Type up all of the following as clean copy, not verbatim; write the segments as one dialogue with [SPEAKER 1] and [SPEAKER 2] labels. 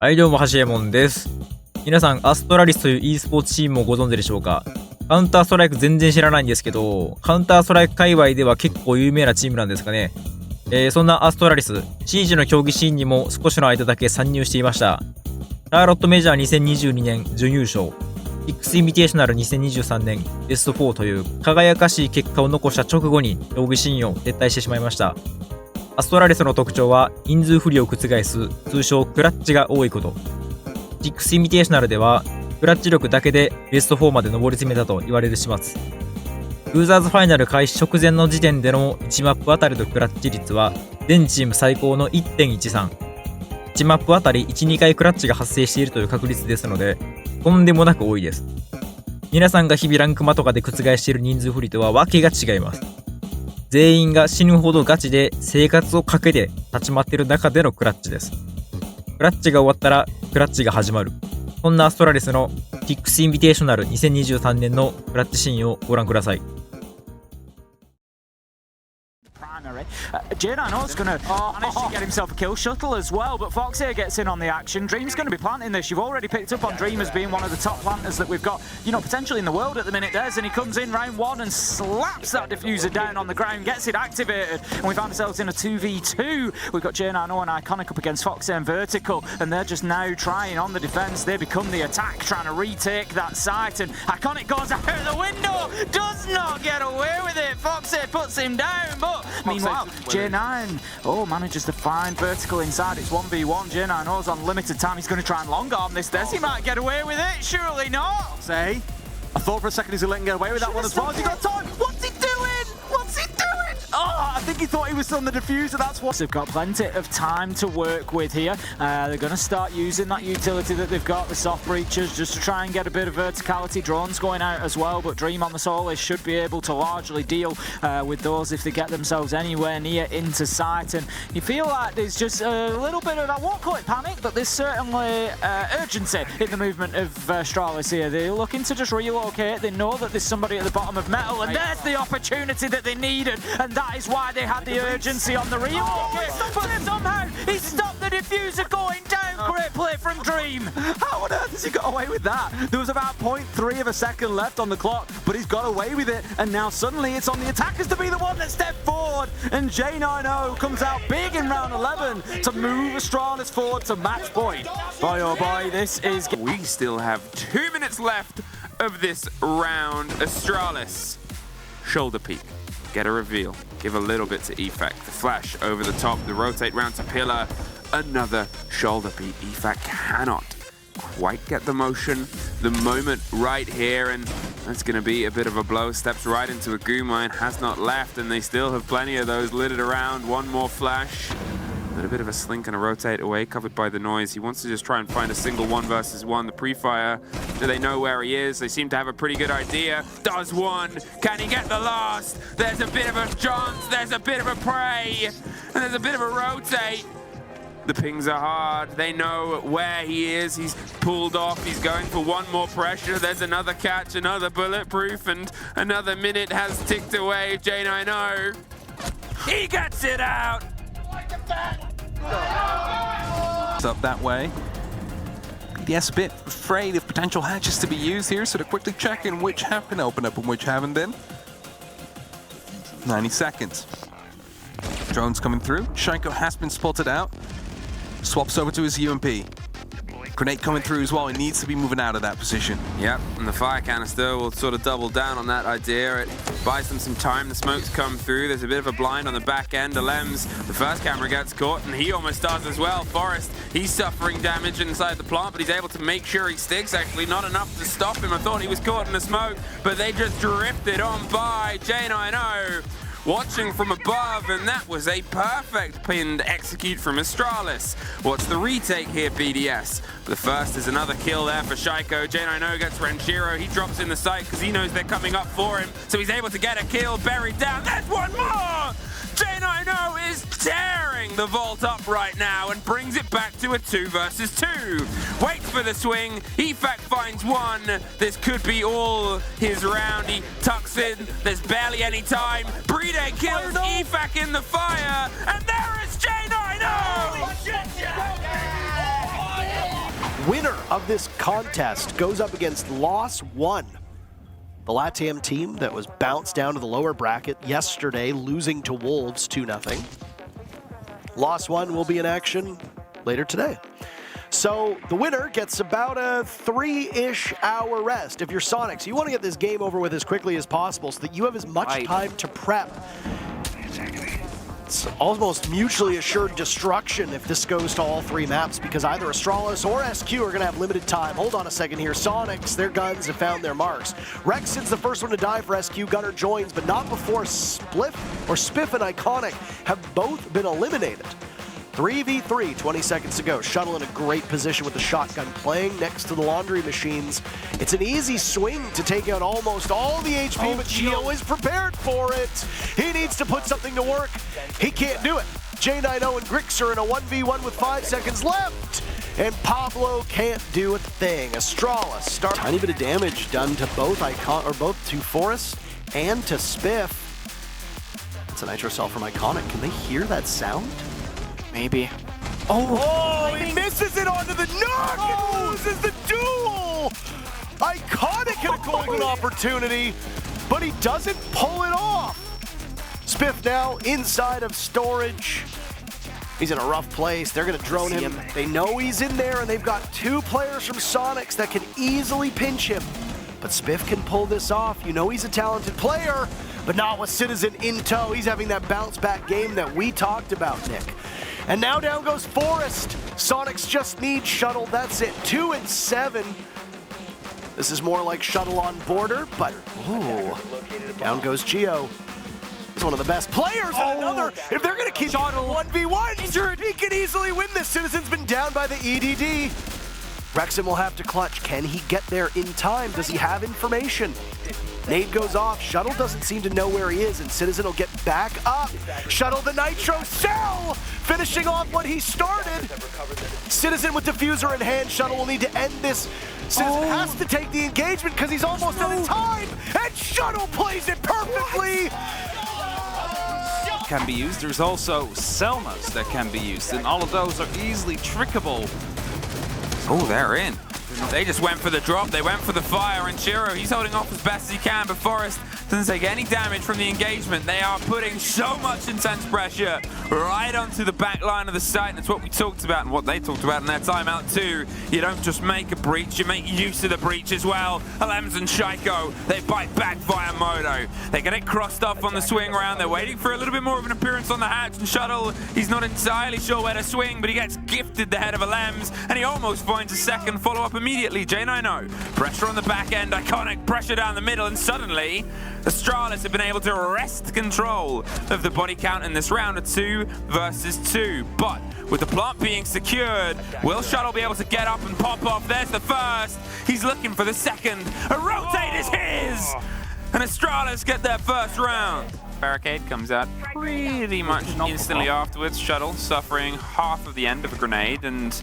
[SPEAKER 1] はいどうも、橋右衛門です。皆さん、アストラリスという e スポーツチームをご存知でしょうか？カウンターストライク全然知らないんですけど、カウンターストライク界隈では結構有名なチームなんですかね。そんなアストラリス、シージの競技シーンにも少しの間だけ参入していました。シャーロットメジャー2022年準優勝、X インビテーショナル2023年ベスト4という輝かしい結果を残した直後に競技シーンを撤退してしまいました。アストラリスの特徴は人数不利を覆す通称クラッチが多いこと。X インビテーショナルではクラッチ力だけでベスト4まで上り詰めたと言われる始末。ユーザーズファイナル開始直前の時点での1マップあたりのクラッチ率は全チーム最高の 1.13。1マップあたり 1,2 回クラッチが発生しているという確率ですので、とんでもなく多いです。皆さんが日々ランクマとかで覆している人数不利とは訳が違います。全員が死ぬほどガチで生活をかけて立ち回っている中でのクラッチです。クラッチが終わったらクラッチが始まる。そんなアストラリスの X インビテーショナル2023年のクラッチシーンをご覧ください。
[SPEAKER 2] J9's going to manage to get himself a kill shuttle as well, but Fox here gets in on the action. Dream's going to be planting this. You've already picked up on Dream as being one of the top planters that we've got, potentially in the world at the minute, Des, and he comes in round one and slaps that diffuser down on the ground, gets it activated, and we found ourselves in a 2v2. We've got J9 and Iconic up against Fox and Vertical, and they're just now trying on the defense. They become the attack, trying to retake that site, and Iconic goes out the window, does not get away with it. Fox here puts him down, but meanwhile, J9, manages to find Vertical inside. It's 1v1. J9's on limited time. He's going to try and long arm this. He might get away with it. Surely not.
[SPEAKER 3] I thought for a second he's going to let him get away with that one as well. Has he got time? What's he doing? What's he doing? Oh, I think he thought he was on the diffuser. That's what.
[SPEAKER 2] They've got plenty of time to work with here. They're going to start using that utility that they've got, the soft breachers, just to try and get a bit of verticality. Drones going out as well, but Dream on the Solis should be able to largely deal with those if they get themselves anywhere near into sight. And you feel like there's just a little bit of, I won't call it panic, but there's certainly urgency in the movement of ASTRALIS here. They're looking to just relocate. They know that there's somebody at the bottom of metal, and there's the opportunity that they needed, and that is why they had the urgency on the relocate. But somehow he stopped the diffuser going down. Great play from Dream.
[SPEAKER 3] How on earth has he got away with that? There was about 0.3 of a second left on the clock, but he's got away with it, and now suddenly it's on the attackers to be the one that stepped forward, and J90 comes out big in round 11 to move ASTRALIS forward to match point.
[SPEAKER 2] Boy oh boy, this is...
[SPEAKER 4] We still have 2 minutes left of this round. ASTRALIS, shoulder peek, get a reveal, give a little bit to EFAC, the flash over the top, the rotate round to pillar, another shoulder peek. EFAC cannot quite get the motion, the moment right here, and that's going to be a bit of a blow. Steps right into a goo mine, has not left, and they still have plenty of those littered around. One more flash, but a bit of a slink and a rotate away, covered by the noise. He wants to just try and find a single 1v1. The pre-fire, do they know where he is? They seem to have a pretty good idea. Does one, can he get the last? There's a bit of a chance, there's a bit of a prey, and there's a bit of a rotate. The pings are hard, they know where he is, he's pulled off, he's going for one more pressure, there's another catch, another bulletproof, and another minute has ticked away. J90, he gets it out!
[SPEAKER 5] Up that way. BDS a bit afraid of potential hatches to be used here, so they're quickly checking which have been opened up and which haven't been. 90 seconds. Drones coming through. Shaiko has been spotted out. Swaps over to his UMP. Grenade coming through as well. He needs to be moving out of that position.
[SPEAKER 4] Yep, and the fire canister will sort of double down on that idea. It buys them some time. The smokes come through. There's a bit of a blind on the back end. Alems, the first camera gets caught, and he almost does as well. Forrest, he's suffering damage inside the plant, but he's able to make sure he sticks. Actually, not enough to stop him. I thought he was caught in the smoke, but they just drifted on by. J90 watching from above, and that was a perfect pinned execute from ASTRALIS. What's the retake here, BDS? The first is another kill there for Shaiko. J90 gets Renshiro. He drops in the sight because he knows they're coming up for him, so he's able to get a kill, buried down. There's one more! J90 is tearing the vault up right now and brings it back to a 2 versus 2. Waits for the swing. EFAC finds one. This could be all his round. He tucks in. There's barely any time. Bride kills EFAC in the fire. And there is J90!
[SPEAKER 6] winner of this contest goes up against Loss 1. The LATAM team that was bounced down to the lower bracket yesterday, losing to Wolves 2-0. Loss 1 will be in action later today. So the winner gets about a 3-ish hour rest. If you're Sonics, you want to get this game over with as quickly as possible so that you have as much time to prep. It's almost mutually assured destruction if this goes to all 3 maps, because either ASTRALIS or SQ are going to have limited time. Hold on a second here. Sonics, their guns have found their marks. Rexon's the first one to die for SQ. Gunner joins, but not before Spiff and Iconic have both been eliminated. 3v3, 20 seconds to go. Shuttle in a great position with the shotgun, playing next to the laundry machines. It's an easy swing to take out almost all the HP, but Gio is prepared for it. He needs to put something to work. He can't do it. J90 and Grix are in a 1v1 with 5 seconds left. And Pablo can't do a thing. ASTRALIS start. Tiny bit of damage done to both to Forrest and to Spiff. It's a nitro cell from Iconic. Can they hear that sound?
[SPEAKER 2] Maybe.
[SPEAKER 6] Oh, he misses it onto the knock and loses the duel! Iconic had a golden opportunity, but he doesn't pull it off. Spiff now inside of storage. He's in a rough place. They're going to drone him. They know he's in there, and they've got 2 players from Sonics that can easily pinch him. But Spiff can pull this off. You know he's a talented player, but not with Citizen in tow. He's having that bounce-back game that we talked about, Nick. And now down goes Forrest. Sonics just need Shuttle, that's it. 2 and 7. This is more like Shuttle on border, but ooh. Down goes Gio. He's one of the best players and another. If they're gonna keep Shuttle 1v1, he can easily win this. Citizen's been down by the EDD. Rexon will have to clutch. Can he get there in time? Does he have information? Nade goes off. Shuttle doesn't seem to know where he is, and Citizen will get back up. Shuttle the nitro cell, finishing off what he started. Citizen with diffuser in hand. Shuttle will need to end this. Citizen has to take the engagement because he's almost out of time, and Shuttle plays it perfectly.
[SPEAKER 7] Can be used. There's also Selmas that can be used, and all of those are easily trickable.
[SPEAKER 4] Oh, they're in. They just went for the drop, they went for the fire, and Shiro, he's holding off as best as he can, but Forrest doesn't take any damage from the engagement. They are putting so much intense pressure right onto the back line of the site, and it's what we talked about and what they talked about in their timeout too. You don't just make a breach, you make use of the breach as well. Alems and Shaiko, they bite back via Moto. They get it crossed off on the swing round. They're waiting for a little bit more of an appearance on the hatch, and Shuttle, he's not entirely sure where to swing, but he gets gifted the head of Alems, and he almost finds a second follow-up immediately. J90, pressure on the back end, Iconic, pressure down the middle, and suddenly ASTRALIS have been able to wrest control of the body count in this round of 2 versus 2. But with the plant being secured, will Shuttle be able to get up and pop off? There's the first. He's looking for the second. A rotate is his! And ASTRALIS get their first round. Barricade comes out pretty much instantly afterwards. Shuttle suffering half of the end of a grenade, and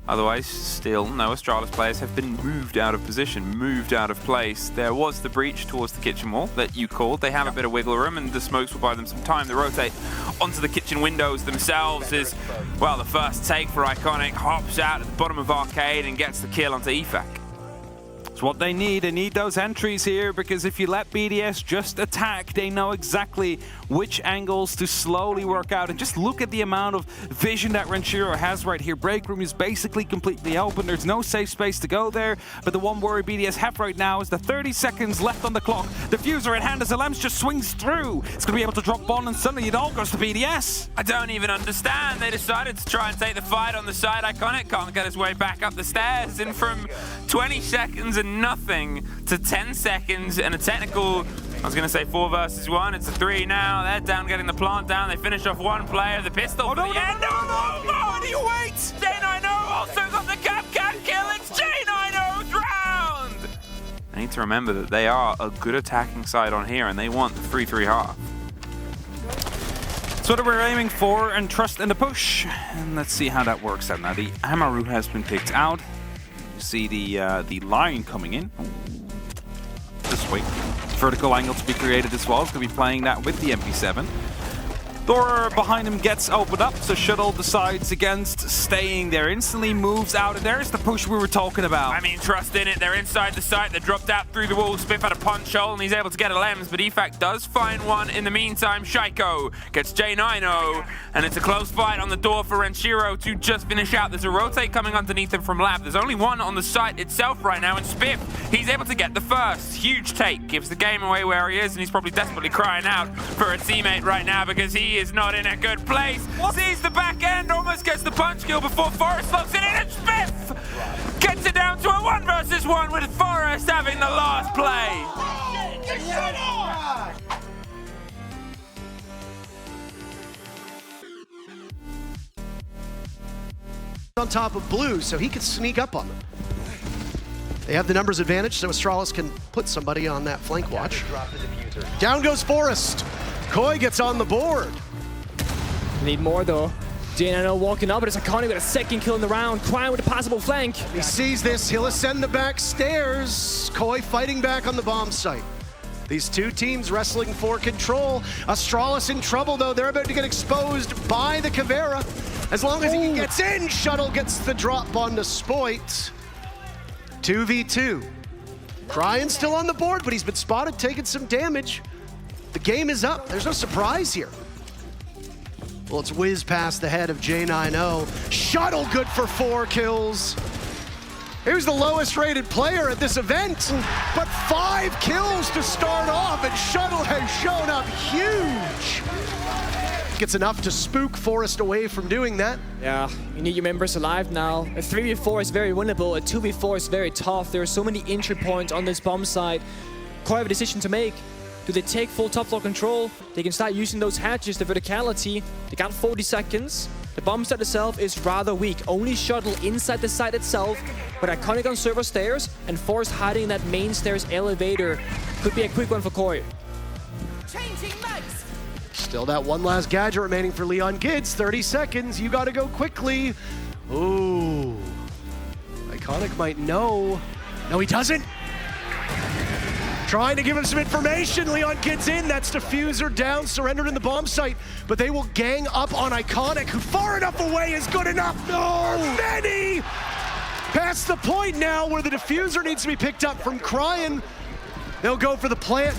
[SPEAKER 4] otherwise, still, no ASTRALIS players have been moved out of position, moved out of place. There was the breach towards the kitchen wall that you called. They have a bit of wiggle room, and the smokes will buy them some time to rotate onto the kitchen windows themselves. Is, well, the first take for Iconic, hops out at the bottom of Arcade and gets the kill onto EFAC.
[SPEAKER 7] It's what they need. They need those entries here, because if you let BDS just attack, they know exactly which angles to slowly work out. And just look at the amount of vision that Renshiro has right here. Break room is basically completely open. There's no safe space to go there. But the one worry BDS have right now is the 30 seconds left on the clock. Diffuser in hand as Alems just swings through. It's going to be able to drop bomb, and suddenly it all goes to BDS.
[SPEAKER 4] I don't even understand. They decided to try and take the fight on the side. Iconic can't get his way back up the stairs. And from 20 seconds and nothing to 10 seconds and a technical, I was going to say 4 versus 1, it's a 3 now. They're down getting the plant down. They finish off one player, the pistol for the end. No, and he waits! J90 also got the cap kill. It's J90's round! I need to remember that they are a good attacking side on here, and they want the 3-3 half.
[SPEAKER 7] That's what we're aiming for, and trust in the push. And let's see how that works out. Now the Amaru has been picked out. You see the line coming in. This way. Vertical angle to be created as well. It's going to be playing that with the MP7. Door behind him gets opened up, so Shuttle decides against staying there. Instantly moves out, and there's the push we were talking about.
[SPEAKER 4] I mean, trust in it. They're inside the site. They dropped out through the wall. Spiff had a punch hole, and he's able to get a Lems, but Efak does find one in the meantime. Shaiko gets J90, and it's a close fight on the door for Renshiro to just finish out. There's a rotate coming underneath him from Lab. There's only one on the site itself right now, and Spiff, he's able to get the first. Huge take. Gives the game away where he is, and he's probably desperately crying out for a teammate right now because he is not in a good place. Sees the back end, almost gets the punch kill before Forest slots it in, and Spiff gets it down to a 1 versus 1 with Forest having the last play.
[SPEAKER 6] On top of blue, so he could sneak up on them. They have the numbers advantage, so ASTRALIS can put somebody on that flank watch. Down goes Forest. Koi gets on the board.
[SPEAKER 8] Need more though. J90 walking up, but it's Iconic with a second kill in the round. Crying with a possible flank.
[SPEAKER 6] He sees this, he'll ascend the back stairs. Koi fighting back on the bomb site. These two teams wrestling for control. ASTRALIS in trouble though, they're about to get exposed by the Caveira. As long as he gets in, Shuttle gets the drop onto Spoit. 2v2. Cryin still on the board, but he's been spotted taking some damage. The game is up, there's no surprise here. Well, it's whiz past the head of J90. Shuttle good for 4 kills. He was the lowest rated player at this event, but 5 kills to start off, and Shuttle has shown up huge. Gets enough to spook Forest away from doing that.
[SPEAKER 8] Yeah, you need your members alive now. A 3v4 is very winnable, a 2v4 is very tough. There are so many entry points on this bomb site. Koi have a decision to make. Do they take full top floor control? They can start using those hatches, the verticality. They got 40 seconds. The bomb site itself is rather weak. Only Shuttle inside the site itself, but Iconic on server stairs and Forest hiding in that main stairs elevator. Could be a quick one for Koi.
[SPEAKER 6] Still that one last gadget remaining for Leon Gids. 30 seconds, you gotta go quickly. Ooh. Iconic might know. No, he doesn't. Trying to give him some information. Leon gets in. That's Diffuser down, surrendered in the bomb site. But they will gang up on Iconic, who far enough away is good enough. No! Many! Past the point now where the Diffuser needs to be picked up from Cryin. They'll go for the plant.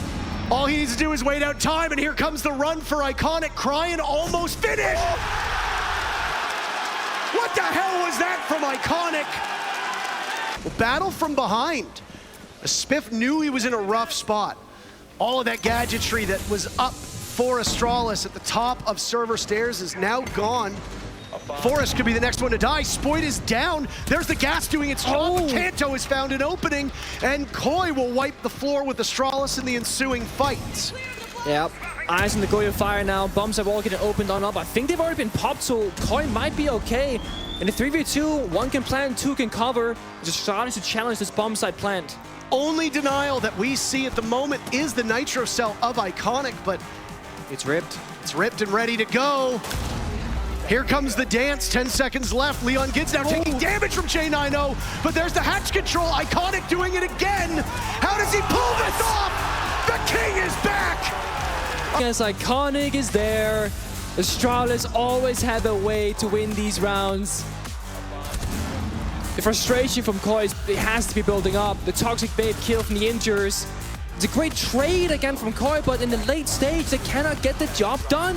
[SPEAKER 6] All he needs to do is wait out time, and here comes the run for Iconic. Cryin almost finished! What the hell was that from Iconic? Well, battle from behind. Spiff knew he was in a rough spot. All of that gadgetry that was up for ASTRALIS at the top of server stairs is now gone. Forest could be the next one to die. Spoit is down. There's the gas doing its job. Kanto has found an opening, and Koi will wipe the floor with ASTRALIS in the ensuing fight.
[SPEAKER 8] Yep. Eyes on the Goyo fire now. Bombs have all getting opened on up. I think they've already been popped, so Koi might be okay. In a 3v2, one can plant, two can cover. Just starting to challenge this bomb site plant.
[SPEAKER 6] Only denial that we see at the moment is the Nitro Cell of Iconic, but
[SPEAKER 8] it's ripped.
[SPEAKER 6] It's ripped and ready to go. Here comes the dance, 10 seconds left. Leon Gids now taking damage from J90, but there's the hatch control. Iconic doing it again. How does he pull this off? The king is back.
[SPEAKER 8] Yes, Iconic is there. ASTRALIS always had a way to win these rounds. The frustration from Koi it has to be building up. The toxic bait kill from the injures. It's a great trade again from Koi, but in the late stage, they cannot get the job done.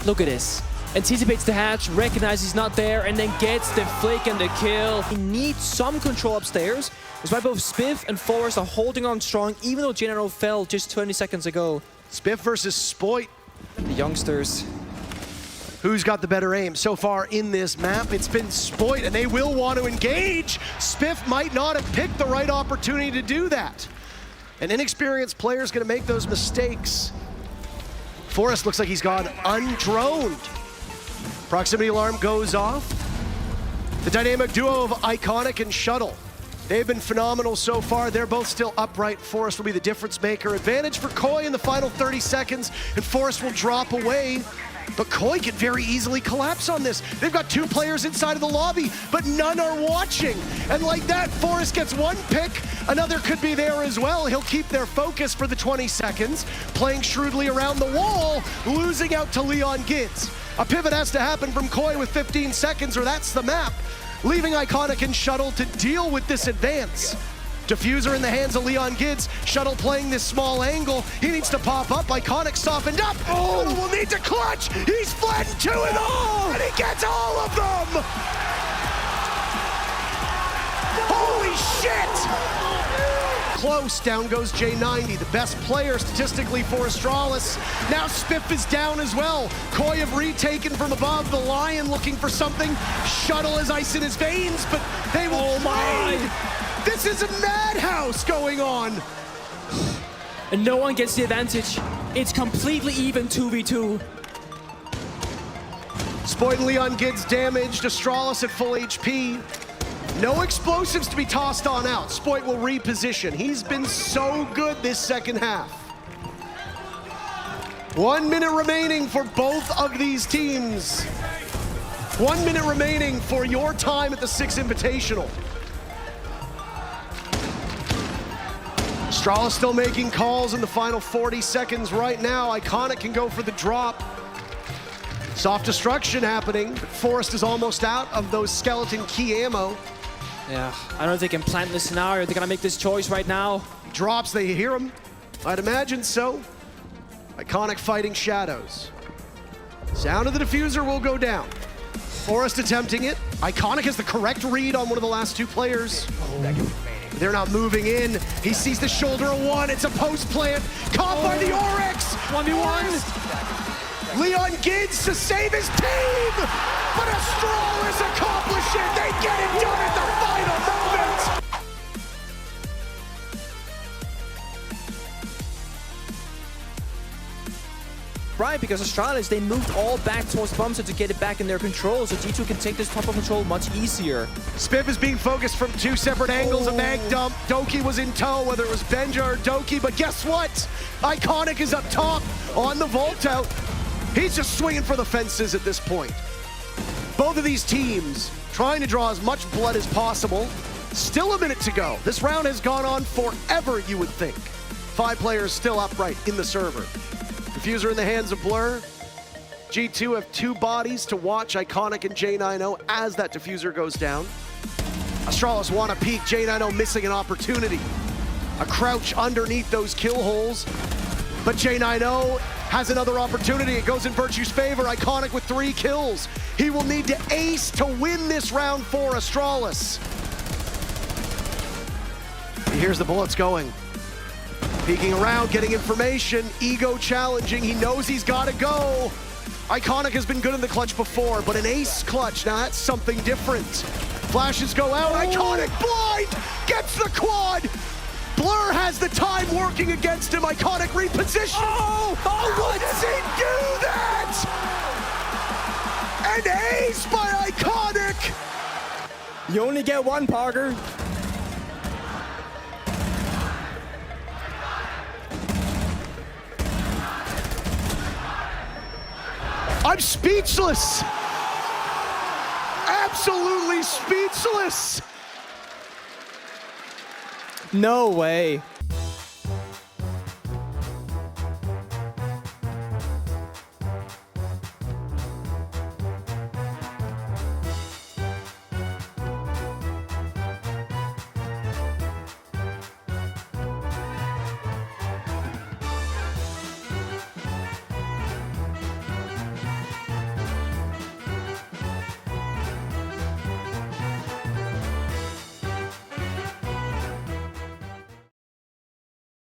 [SPEAKER 8] Look at this. Anticipates the hatch, recognizes he's not there, and then gets the flick and the kill. He needs some control upstairs. That's why both Spiff and Forest are holding on strong, even though General fell just 20 seconds ago.
[SPEAKER 6] Spiff versus Spoit.
[SPEAKER 8] The youngsters.
[SPEAKER 6] Who's got the better aim? So far in this map, it's been Spoit, and they will want to engage. Spiff might not have picked the right opportunity to do that. An inexperienced player is going to make those mistakes. Forest looks like he's gone undroned. Proximity alarm goes off. The dynamic duo of Iconic and Shuttle. They've been phenomenal so far. They're both still upright. Forest will be the difference maker. Advantage for Koi in the final 30 seconds, and Forest will drop away. But Koi can very easily collapse on this. They've got 2 players inside of the lobby, but none are watching. And like that, Forest gets 1 pick. Another could be there as well. He'll keep their focus for the 20 seconds, playing shrewdly around the wall, losing out to Leon Gids. A pivot has to happen from Koi with 15 seconds, or that's the map, leaving Iconic and Shuttle to deal with this advance. Diffuser in the hands of Leon Gids. Shuttle playing this small angle. He needs to pop up. Iconic softened up. Shuttle will need to clutch. He's flattened 2 of them, and he gets all of them. Holy shit! Close, down goes J90, the best player statistically for Astralis. Now Spiff is down as well. Koi have retaken from above, the Lion looking for something. Shuttle has ice in his veins, but they will trade. This is a madhouse going on.
[SPEAKER 8] And no one gets the advantage. It's completely even 2v2.
[SPEAKER 6] Spoit and Leon Gids damaged, Astralis at full HP. No explosives to be tossed on out. Spoit will reposition. He's been so good this second half. 1 minute remaining for both of these teams. 1 minute remaining for your time at the 6 Invitational. Astralis still making calls in the final 40 seconds right now. Iconic can go for the drop. Soft destruction happening. Forest is almost out of those skeleton key ammo.
[SPEAKER 8] Yeah, I don't know if they can plant the scenario. They're gonna make this choice right now.
[SPEAKER 6] Drops, they hear him. I'd imagine so. Iconic fighting shadows. Sound of the diffuser will go down. Forest attempting it. Iconic has the correct read on one of the last 2 players. They're not moving in. He sees the shoulder of 1. It's a post plant. Caught by the Oryx.
[SPEAKER 8] 1v1.
[SPEAKER 6] Leon Gids to save his team. But Astralis accomplish it. They get it done at the final moment.
[SPEAKER 8] Right, because Astralis, they moved all back towards Bumster to get it back in their control, so G2 can take this top of control much easier.
[SPEAKER 6] Spiff is being focused from 2 separate angles. A mag dump. Doki was in tow, whether it was Benja or Doki, but guess what? Iconic is up top on the vault out. He's just swinging for the fences at this point. Both of these teams trying to draw as much blood as possible. Still a minute to go. This round has gone on forever, you would think. 5 players still upright in the server. Diffuser in the hands of Blur. G2 have 2 bodies to watch Iconic and J90 as that diffuser goes down. Astralis want to peek, J90 missing an opportunity. A crouch underneath those kill holes, but J90 has another opportunity. It goes in Virtue's favor. Iconic with 3 kills. He will need to ace to win this round for Astralis. He hears the bullets going. Peeking around, getting information, ego challenging. He knows he's got to go. Iconic has been good in the clutch before, but an ace clutch, now that's something different. Flashes go out, Iconic blind, gets the quad. Blur has the time working against him. Iconic reposition. How does he do that? An ace by Iconic.
[SPEAKER 8] You only get 1, Parker.
[SPEAKER 6] I'm speechless. Absolutely speechless.
[SPEAKER 8] No way.